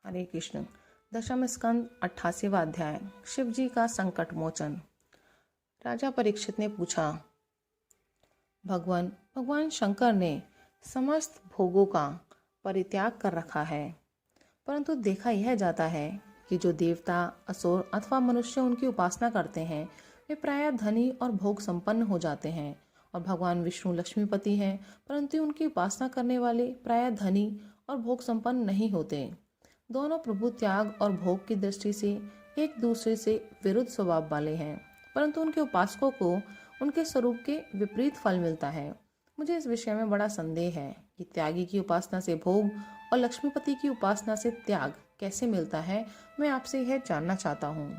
हरे कृष्ण। दशम स्कंद 88वां अध्याय। शिव जी का संकट मोचन। राजा परीक्षित ने पूछा, भगवान शंकर ने समस्त भोगों का परित्याग कर रखा है, परंतु देखा यह जाता है कि जो देवता, असुर अथवा मनुष्य उनकी उपासना करते हैं वे प्रायः धनी और भोग संपन्न हो जाते हैं, और भगवान विष्णु लक्ष्मीपति हैं, परंतु उनकी उपासना करने वाले प्रायः धनी और भोग संपन्न नहीं होते। दोनों प्रभु त्याग और भोग की दृष्टि से एक दूसरे से विरुद्ध स्वभाव वाले हैं, परंतु उनके उपासकों को उनके स्वरूप के विपरीत फल मिलता है। मुझे इस विषय में बड़ा संदेह है कि त्यागी की उपासना से भोग और लक्ष्मीपति की उपासना से त्याग कैसे मिलता है। मैं आपसे यह जानना चाहता हूँ।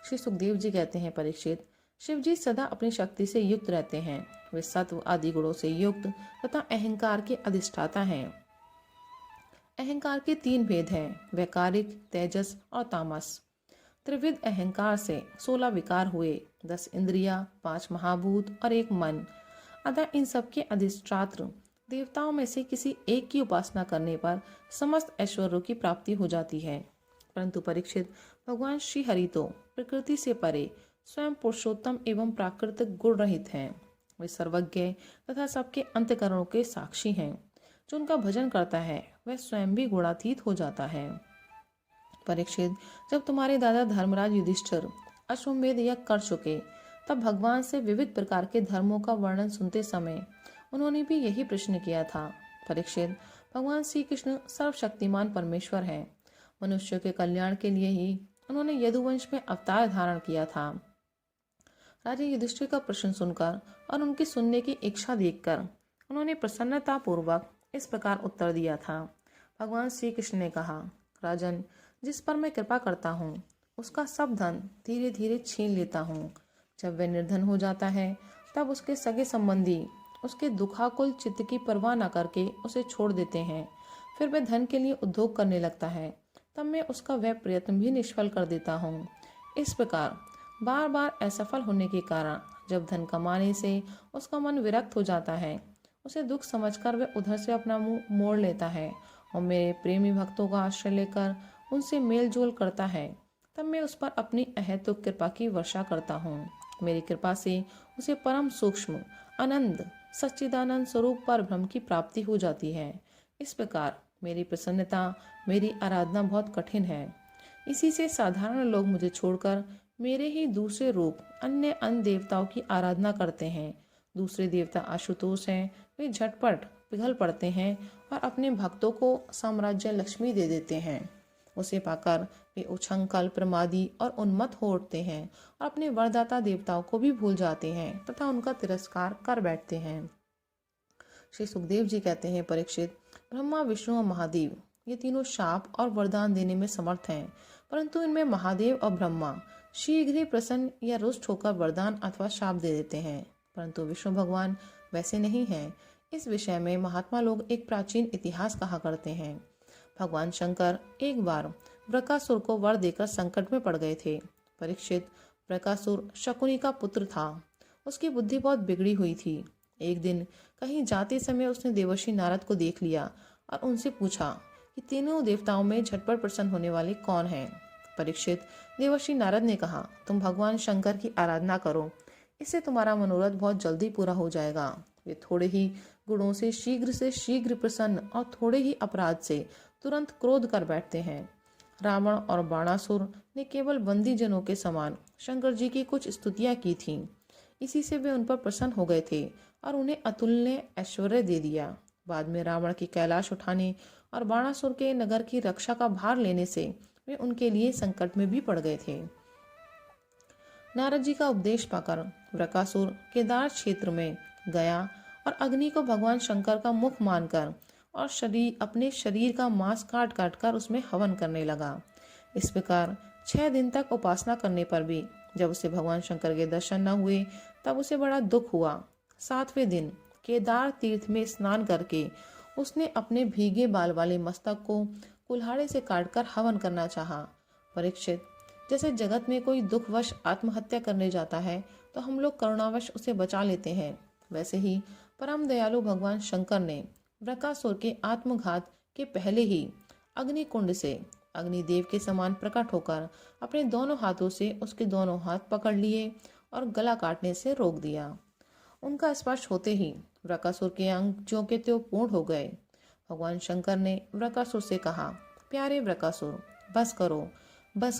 श्री सुखदेव जी कहते हैं, परीक्षित, शिव जी सदा अपनी शक्ति से युक्त रहते हैं। वे सत्व आदि गुणों से युक्त तथा अहंकार के अधिष्ठाता हैं। अहंकार के 3 भेद हैं, वैकारिक, तेजस और तामस। त्रिविध अहंकार से 16 विकार हुए, 10 इंद्रियां, 5 महाभूत और 1 मन। अतः इन सबके अधिष्ठात्र देवताओं में से किसी एक की उपासना करने पर समस्त ऐश्वर्यों की प्राप्ति हो जाती है। परंतु परीक्षित, भगवान श्री हरि तो प्रकृति से परे स्वयं पुरुषोत्तम एवं प्राकृतिक गुण रहित हैं। वे सर्वज्ञ तथा सबके अंतकरणों के साक्षी हैं। जो उनका भजन करता है वह स्वयं भी गुणातीत हो जाता है। परीक्षित, जब तुम्हारे दादा धर्मराज युधिष्ठिर अश्वमेध यज्ञ कर चुके, तब भगवान से विविध प्रकार के धर्मों का वर्णन सुनते समय उन्होंने भी यही प्रश्न किया था। परीक्षित, भगवान श्री कृष्ण सर्वशक्तिमान परमेश्वर हैं। मनुष्य के कल्याण के लिए ही उन्होंने यदुवंश में अवतार धारण किया था। राजा युधिष्ठिर का प्रश्न सुनकर और उनकी सुनने की इच्छा देखकर उन्होंने प्रसन्नता पूर्वक इस प्रकार उत्तर दिया था। भगवान श्री कृष्ण ने कहा, राजन, जिस पर मैं कृपा करता हूँ उसका सब धन धीरे धीरे छीन लेता हूँ। जब वह निर्धन हो जाता है तब उसके सगे संबंधी उसके दुखाकुल चित्त की परवाह न करके उसे छोड़ देते हैं। फिर वह धन के लिए उद्योग करने लगता है, तब मैं उसका वह प्रयत्न भी निष्फल कर देता हूँ। इस प्रकार बार बार असफल होने के कारण जब धन कमाने से उसका मन विरक्त हो जाता है, उसे दुख समझकर वह उधर से अपना मुंह मोड़ लेता है और मेरे प्रेमी भक्तों का आश्रय लेकर उनसे मेल जोल करता है। तब मैं उस पर अपनी अहेतुक कृपा की वर्षा करता हूँ। मेरी कृपा से उसे परम सूक्ष्म आनंद सच्चिदानंद स्वरूप पर ब्रह्म की प्राप्ति हो जाती है। इस प्रकार मेरी प्रसन्नता, मेरी आराधना बहुत कठिन है। इसी से साधारण लोग मुझे छोड़कर मेरे ही दूसरे रूप अन्य देवताओं की आराधना करते हैं। दूसरे देवता आशुतोष हैं, वे झटपट पिघल पड़ते हैं और अपने भक्तों को साम्राज्य लक्ष्मी दे देते हैं। उसे पाकर वे उछंखल, प्रमादी और उन्मत्त हो उठते हैं और अपने वरदाता देवताओं को भी भूल जाते हैं तथा उनका तिरस्कार कर बैठते हैं। श्री सुखदेव जी कहते हैं, परीक्षित, ब्रह्मा, विष्णु और महादेव ये तीनों शाप और वरदान देने में समर्थ हैं, परंतु इनमें महादेव और ब्रह्मा शीघ्र ही प्रसन्न या रुष्ट होकर वरदान अथवा शाप दे देते हैं, परंतु विष्णु भगवान वैसे नहीं हैं। इस विषय में महात्मा लोग एक प्राचीन इतिहास कहा करते हैं। भगवान शंकर एक बार वृकासुर को वर देकर संकट में पड़ गए थे। परीक्षित, वृकासुर शकुनी का पुत्र था। उसकी बुद्धि बहुत बिगड़ी हुई थी। एक दिन कहीं जाते समय उसने देवर्षि नारद को देख लिया और उनसे पूछा कि तीनों देवताओं में झटपट प्रसन्न होने वाले कौन हैं। परीक्षित, देवर्षि नारद ने कहा, तुम भगवान शंकर की आराधना करो, इससे तुम्हारा मनोरथ बहुत जल्दी पूरा हो जाएगा। वे थोड़े ही गुणों से शीघ्र प्रसन्न और थोड़े ही अपराध से तुरंत क्रोध कर बैठते हैं। रावण और बाणासुर ने केवल बंदी जनों के समान शंकर जी की कुछ स्तुतियां की थीं। इसी से वे उन पर प्रसन्न हो गए थे और उन्हें अतुलनीय ऐश्वर्य दे दिया। बाद में रावण की कैलाश उठाने और बाणासुर के नगर की रक्षा का भार लेने से वे उनके लिए संकट में भी पड़ गए थे। नारद जी का उपदेश पाकर वृकासुर केदार क्षेत्र में गया और अग्नि को भगवान शंकर का मुख मानकर और अपने शरीर का मांस काट काट कर उसमें हवन करने लगा। इस प्रकार 6 दिन तक उपासना करने पर भी जब उसे भगवान शंकर के दर्शन न हुए, तब उसे बड़ा दुख हुआ। 7वें दिन केदार तीर्थ में स्नान करके उसने अपने भीगे बाल वाले मस्तक को कुल्हाड़े से काटकर हवन करना चाहा। परीक्षित, जैसे जगत में कोई दुखवश आत्महत्या करने जाता है तो हम लोग करुणावश उसे बचा लेते हैं, वैसे ही परम दयालु भगवान शंकर ने वृकासुर के आत्मघात के पहले ही अग्निकुंड से अग्निदेव के समान प्रकट होकर अपने दोनों हाथों से उसके दोनों हाथ पकड़ लिए और गला काटने से रोक दिया। उनका स्पर्श होते ही वृकासुर के अंग ज्यों के त्यों पूर्ण हो गए। भगवान शंकर ने वृकासुर से कहा, प्यारे वृकासुर, बस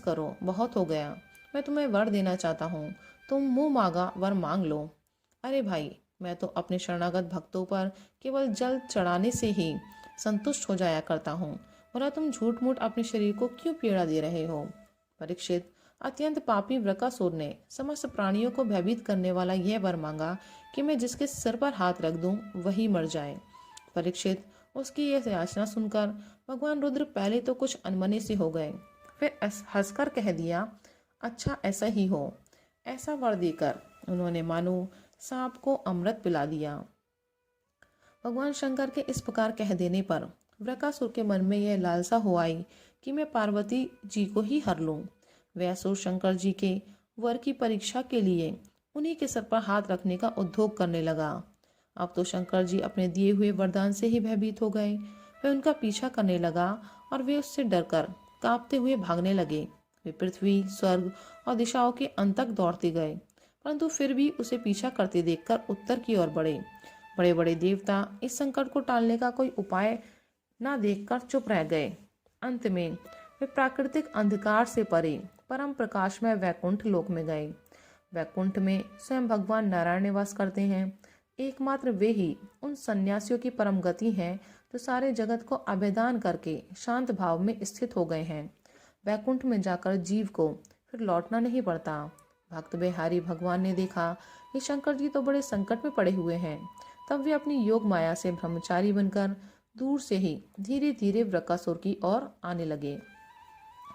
करो, बहुत हो गया। मैं तुम्हें वर देना चाहता हूँ, तुम मुंह मांगा वर मांग लो। अरे भाई, मैं तो अपने शरणागत भक्तों पर केवल जल चढ़ाने से ही संतुष्ट हो जाया करता हूँ, बोला तुम झूठ मूठ अपने शरीर को क्यों पीड़ा दे रहे हो। परीक्षित, अत्यंत पापी वृकासुर ने समस्त प्राणियों को भयभीत करने वाला यह वर मांगा कि मैं जिसके सिर पर हाथ रख दूं वही मर जाए। परीक्षित, उसकी यह याचना सुनकर भगवान रुद्र पहले तो कुछ अनमने से हो गए, फिर हंसकर कह दिया, अच्छा ऐसा ही हो। ऐसा वर देकर उन्होंने मानो सांप को अमृत पिला दिया। भगवान शंकर के इस प्रकार कह देने पर वृकासुर के मन में यह लालसा हो आई कि मैं पार्वती जी को ही हर लूं। वह असुर शंकर जी के वर की परीक्षा के लिए उन्हीं के सर पर हाथ रखने का उद्योग करने लगा। अब तो शंकर जी अपने दिए हुए वरदान से ही भयभीत हो गए। वह उनका पीछा करने लगा और वे उससे डरकर कांपते हुए भागने लगे। वे पृथ्वी, स्वर्ग और दिशाओं के अंत तक दौड़ते गए, परंतु फिर भी उसे पीछा करते देखकर उत्तर की ओर बढ़े। बड़े बड़े देवता इस संकट को टालने का कोई उपाय न देखकर चुप रह गए। अंत में वे प्राकृतिक अंधकार से परे परम प्रकाश में वैकुंठ लोक में गए। वैकुंठ में स्वयं भगवान नारायण निवास करते हैं। एकमात्र वे ही उन सन्यासियों की परम गति हैं जो सारे जगत को अभेदान करके शांत भाव में स्थित हो गए हैं। वैकुंठ में जाकर जीव को फिर लौटना नहीं पड़ता। भक्त बिहारी भगवान ने देखा कि शंकर जी तो बड़े संकट में पड़े हुए हैं। तब वे अपनी योग माया से ब्रह्मचारी बनकर दूर से ही धीरे धीरे वृकासुर की ओर आने लगे।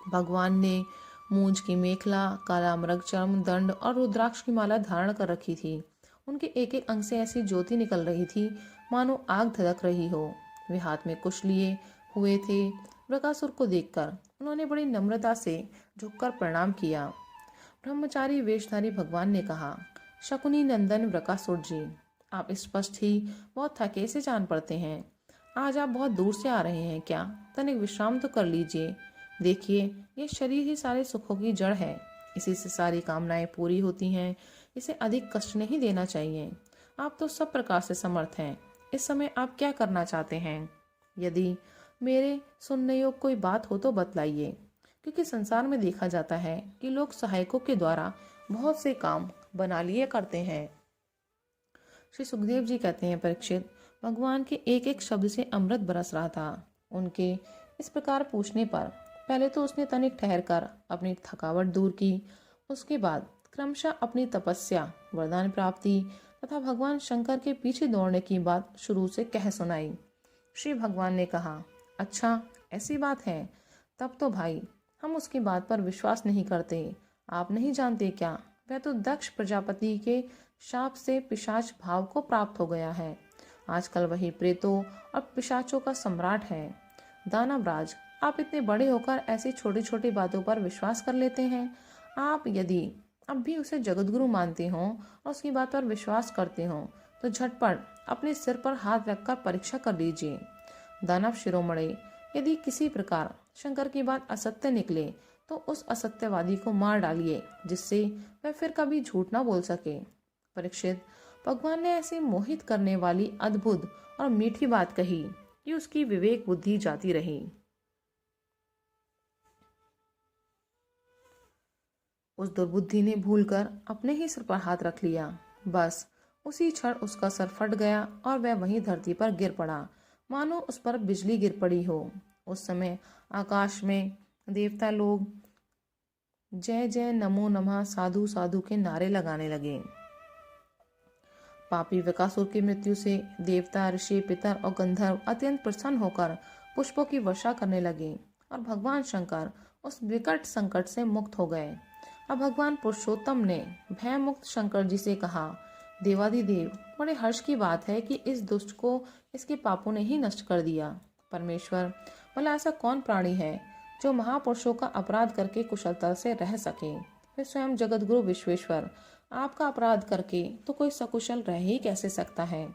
भगवान ने मूंज की मेखला, काला मृग चर्म, दंड और रुद्राक्ष की माला धारण कर रखी थी। उनके एक एक अंग से ऐसी ज्योति निकल रही थी मानो आग धधक रही हो। वे हाथ में कुश लिए हुए थे। वृकासुर को देखकर उन्होंने बड़ी नम्रता से झुककर प्रणाम किया। ब्रह्मचारी वेशधारी भगवान ने कहा, शकुनी नंदन वृकासुर जी, आप स्पष्ट ही बहुत थके से जान पड़ते हैं। आज आप बहुत दूर से आ रहे हैं क्या? तनिक विश्राम तो कर लीजिए। देखिए, ये शरीर ही सारे सुखों की जड़ है। इसी से सारी कामनाएं पूरी होती हैं। इसे अधिक कष्ट नहीं देना चाहिए। आप तो सब प्रकार से समर्थ हैं। इस समय आप क्या करना चाहते हैं? यदि मेरे सुनने योग्य कोई बात हो तो बतलाइए, क्योंकि संसार में देखा जाता है कि लोग सहायकों के द्वारा बहुत से काम बना लिए करते हैं। श्री सुखदेव जी कहते हैं, परीक्षित, भगवान के एक एक शब्द से अमृत बरस रहा था। उनके इस प्रकार पूछने पर पहले तो उसने तनिक ठहर कर अपनी थकावट दूर की। उसके बाद क्रमशः अपनी तपस्या, वरदान प्राप्ति तथा भगवान शंकर के पीछे दौड़ने की बात शुरू से कह सुनाई। श्री भगवान ने कहा, अच्छा ऐसी बात है, तब तो भाई हम उसकी बात पर विश्वास नहीं करते। आप नहीं जानते क्या, वह तो दक्ष प्रजापति के शाप से पिशाच भाव को प्राप्त हो गया है। आजकल वही प्रेतों और पिशाचों का सम्राट है। दानवराज, आप इतने बड़े होकर ऐसी छोटी छोटी बातों पर विश्वास कर लेते हैं। आप यदि अब भी उसे जगतगुरु मानते हो और उसकी बात पर विश्वास करते हो तो झटपट अपने सिर पर हाथ रखकर परीक्षा कर लीजिए। दानव शिरोमणि, यदि किसी प्रकार शंकर की बात असत्य निकले तो उस असत्यवादी को मार डालिए, जिससे वह फिर कभी झूठ ना बोल सके। परीक्षित, भगवान ने ऐसी मोहित करने वाली अद्भुत और मीठी बात कही कि उसकी विवेक बुद्धि जाती रही। उस दुर्बुद्धि ने भूलकर अपने ही सिर पर हाथ रख लिया। बस उसी क्षण उसका सर फट गया और वह वहीं धरती पर गिर पड़ा, मानो उस पर बिजली गिर पड़ी हो। उस समय आकाश में देवता लोग जय जय नमो नमः साधु साधु के नारे लगाने लगे। पापी वृकासुर की मृत्यु से देवता, ऋषि, पितर और गंधर्व अत्यंत प्रसन्न होकर पुष्पों की वर्षा करने लगे और भगवान शंकर उस विकट संकट से मुक्त हो गए। अब भगवान पुरुषोत्तम ने भय मुक्त शंकर जी से कहा, देवादिदेव, बड़े हर्ष की बात है कि इस दुष्ट को इसके पापों ने ही नष्ट कर दिया। परमेश्वर, भला ऐसा कौन प्राणी है जो महापुरुषों का अपराध करके कुशलता से रह सके? फिर स्वयं जगतगुरु विश्वेश्वर, आपका अपराध करके तो कोई सकुशल रह ही कैसे सकता है?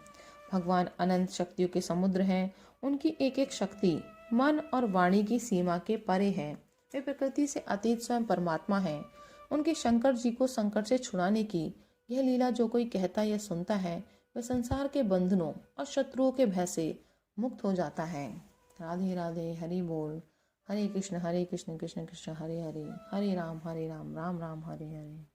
भगवान अनंत शक्तियों के समुद्र हैं। उनकी एक एक शक्ति मन और वाणी की सीमा के परे हैं। वे प्रकृति से अतीत स्वयं परमात्मा हैं। उनके शंकर जी को संकट से छुड़ाने की यह लीला जो कोई कहता या सुनता है वह संसार के बंधनों और शत्रुओं के भय से मुक्त हो जाता है। राधे राधे, हरि बोल। हरे कृष्ण कृष्ण कृष्ण हरे हरे, हरे राम राम राम हरे हरे।